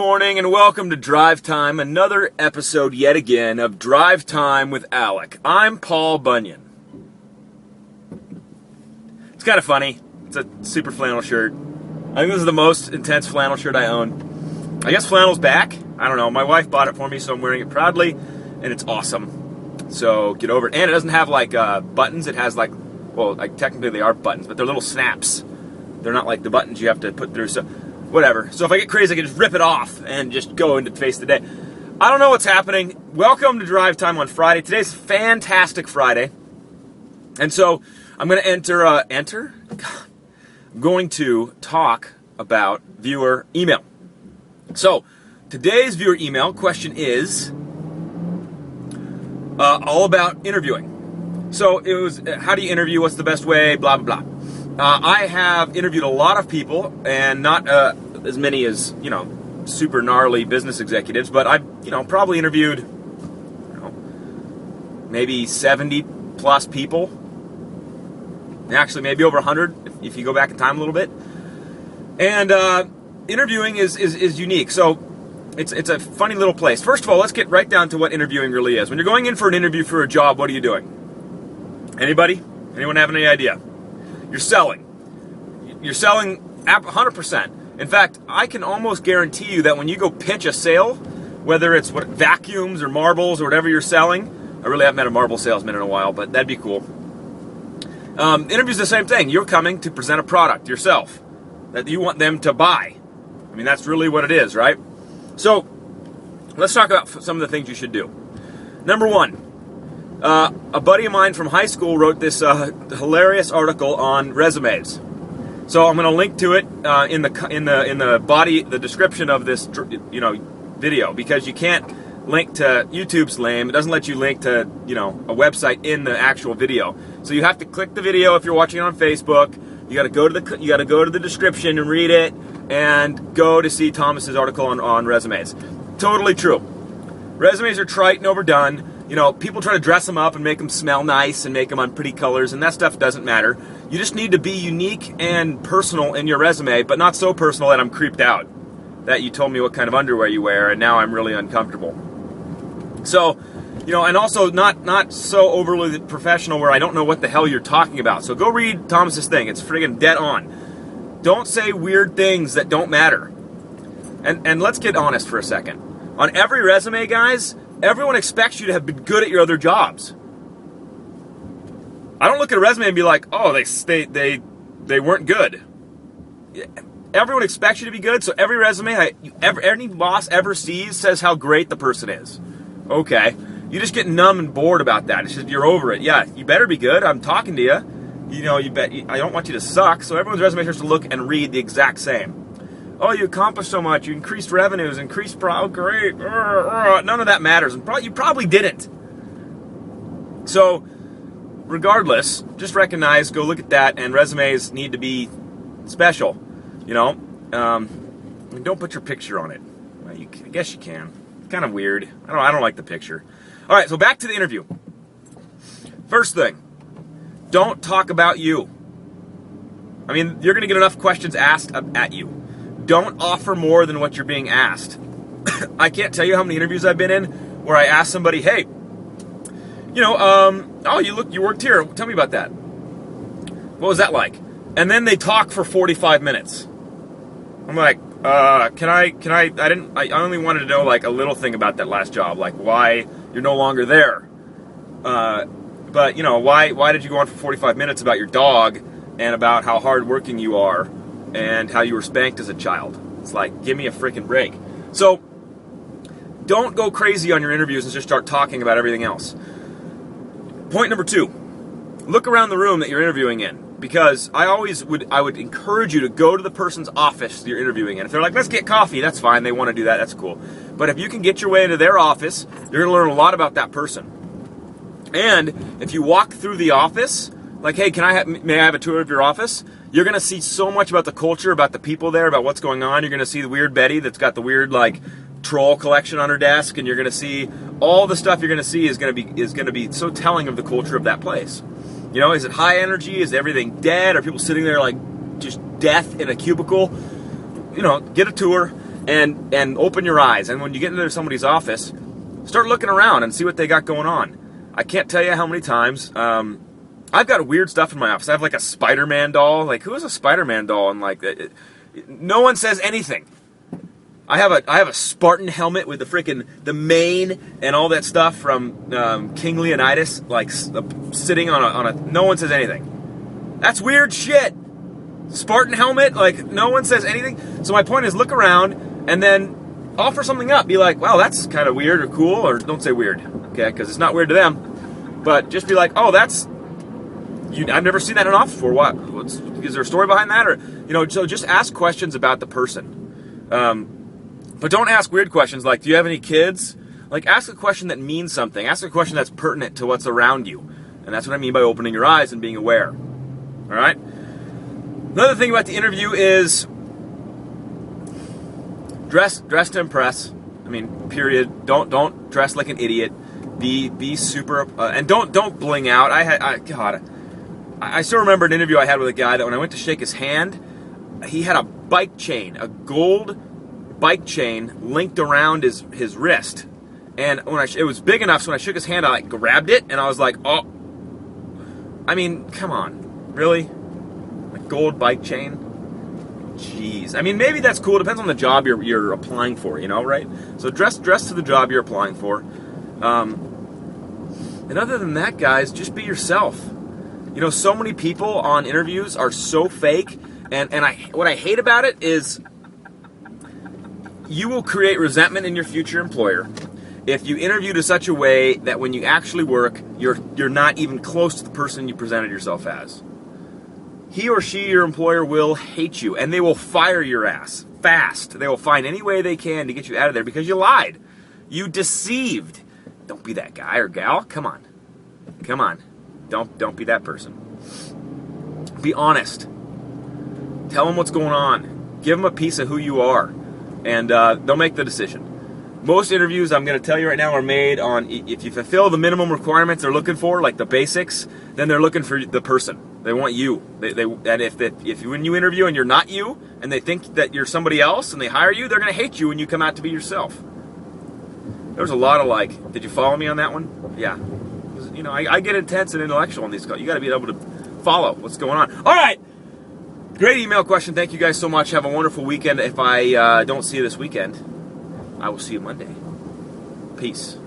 morning and welcome to Drive Time, another episode yet again of Drive Time with Alec. I'm Paul Bunyan. It's kind of funny. It's a super flannel shirt. I think this is the most intense flannel shirt I own. I guess flannel's back. I don't know. My wife bought it for me, so I'm wearing it proudly, and it's awesome. So get over it. And it doesn't have like buttons. It has like, well, like technically they are buttons, but they're little snaps. They're not like the buttons you have to put through. So whatever. So if I get crazy, I can just rip it off and just go into face the day. I don't know what's happening. Welcome to Drive Time on Friday. Today's fantastic Friday. And so I'm going to I'm going to talk about viewer email. So today's viewer email question is all about interviewing. So it was, how do you interview? What's the best way? Blah, blah, blah. I have interviewed a lot of people, and not as many as, super gnarly business executives, but I've, probably interviewed, maybe 70 plus people. Actually, maybe over 100 if you go back in time a little bit. And interviewing is unique. So it's a funny little place. First of all, let's get right down to what interviewing really is. When you're going in for an interview for a job, what are you doing? Anybody? Anyone have any idea? You're selling. You're selling 100%. In fact, I can almost guarantee you that when you go pitch a sale, whether it's vacuums or marbles or whatever you're selling, I really haven't met a marble salesman in a while, but that'd be cool. Interview's the same thing. You're coming to present a product yourself that you want them to buy. I mean, that's really what it is, right? So let's talk about some of the things you should do. Number one. A buddy of mine from high school wrote this hilarious article on resumes. So I'm going to link to it in the body, the description of this, video, because you can't link to YouTube's lame. It doesn't let you link to, a website in the actual video. So you have to click the video if you're watching it on Facebook. You got to go to the description and read it, and go to see Thomas's article on resumes. Totally true. Resumes are trite and overdone. People try to dress them up and make them smell nice and make them on pretty colors, and that stuff doesn't matter. You just need to be unique and personal in your resume, but not so personal that I'm creeped out, that you told me what kind of underwear you wear, and now I'm really uncomfortable. So, and also not so overly professional where I don't know what the hell you're talking about. So go read Thomas's thing. It's friggin' dead on. Don't say weird things that don't matter. And let's get honest for a second. On every resume, guys, everyone expects you to have been good at your other jobs. I don't look at a resume and be like, oh, they weren't good. Everyone expects you to be good, so every resume any boss ever sees says how great the person is. Okay, you just get numb and bored about that. It's just you're over it. Yeah, you better be good. I'm talking to you. I don't want you to suck. So everyone's resume starts to look and read the exact same. Oh, you accomplished so much. You increased revenues, great. None of that matters. And you probably didn't. So, regardless, just recognize, go look at that, and resumes need to be special. Don't put your picture on it. Well, I guess you can. It's kind of weird. I don't like the picture. All right, so back to the interview. First thing, don't talk about you. I mean, you're going to get enough questions asked at you. Don't offer more than what you're being asked. I can't tell you how many interviews I've been in where I asked somebody, hey, you worked here. Tell me about that. What was that like? And then they talk for 45 minutes. I'm like, I only wanted to know like a little thing about that last job, like why you're no longer there. But why did you go on for 45 minutes about your dog and about how hardworking you are and how you were spanked as a child? It's like, give me a freaking break. So, don't go crazy on your interviews and just start talking about everything else. Point number 2, look around the room that you're interviewing in, because I would encourage you to go to the person's office that you're interviewing in. If they're like, let's get coffee, that's fine, they want to do that, that's cool. But if you can get your way into their office, you're going to learn a lot about that person. And if you walk through the office, like, hey, may I have a tour of your office? You're going to see so much about the culture, about the people there, about what's going on. You're going to see the weird Betty that's got the weird, troll collection on her desk, and you're going to see all the stuff you're going to see is going to be so telling of the culture of that place. Is it high energy? Is everything dead? Are people sitting there like just death in a cubicle? Get a tour and open your eyes. And when you get into somebody's office, start looking around and see what they got going on. I can't tell you how many times I've got weird stuff in my office. I have like a Spider-Man doll. Like, who has a Spider-Man doll? And like, no one says anything. I have a Spartan helmet with the mane and all that stuff from King Leonidas, like sitting on a. No one says anything. That's weird shit. Spartan helmet, like no one says anything. So my point is, look around and then offer something up. Be like, wow, that's kind of weird or cool, or don't say weird, okay? Because it's not weird to them. But just be like, oh, that's. I've never seen that in an office before. What? Is there a story behind that, or So just ask questions about the person. But don't ask weird questions like, do you have any kids? Like, ask a question that means something. Ask a question that's pertinent to what's around you. And that's what I mean by opening your eyes and being aware. All right? Another thing about the interview is dress to impress. I mean, period. Don't dress like an idiot. Be super and don't bling out. I still remember an interview I had with a guy that when I went to shake his hand, he had a bike chain, a gold bike chain linked around his wrist, and when it was big enough, so when I shook his hand, I like grabbed it, and I was like, oh, I mean, come on, really, a gold bike chain? Jeez, I mean, maybe that's cool. Depends on the job you're applying for, right? So dress to the job you're applying for, and other than that, guys, just be yourself. So many people on interviews are so fake, and what I hate about it is, you will create resentment in your future employer if you interview to such a way that when you actually work, you're not even close to the person you presented yourself as. He or she, your employer, will hate you, and they will fire your ass fast. They will find any way they can to get you out of there because you lied. You deceived. Don't be that guy or gal. Come on. Don't be that person. Be honest. Tell them what's going on. Give them a piece of who you are. And they'll make the decision. Most interviews, I'm going to tell you right now, are made on if you fulfill the minimum requirements they're looking for, like the basics, then they're looking for the person. They want you. And if when you interview and you're not you, and they think that you're somebody else, and they hire you, they're going to hate you when you come out to be yourself. There's a lot of did you follow me on that one? Yeah. I get intense and intellectual on these calls. You got to be able to follow what's going on. All right. Great email question. Thank you guys so much. Have a wonderful weekend. If I don't see you this weekend, I will see you Monday. Peace.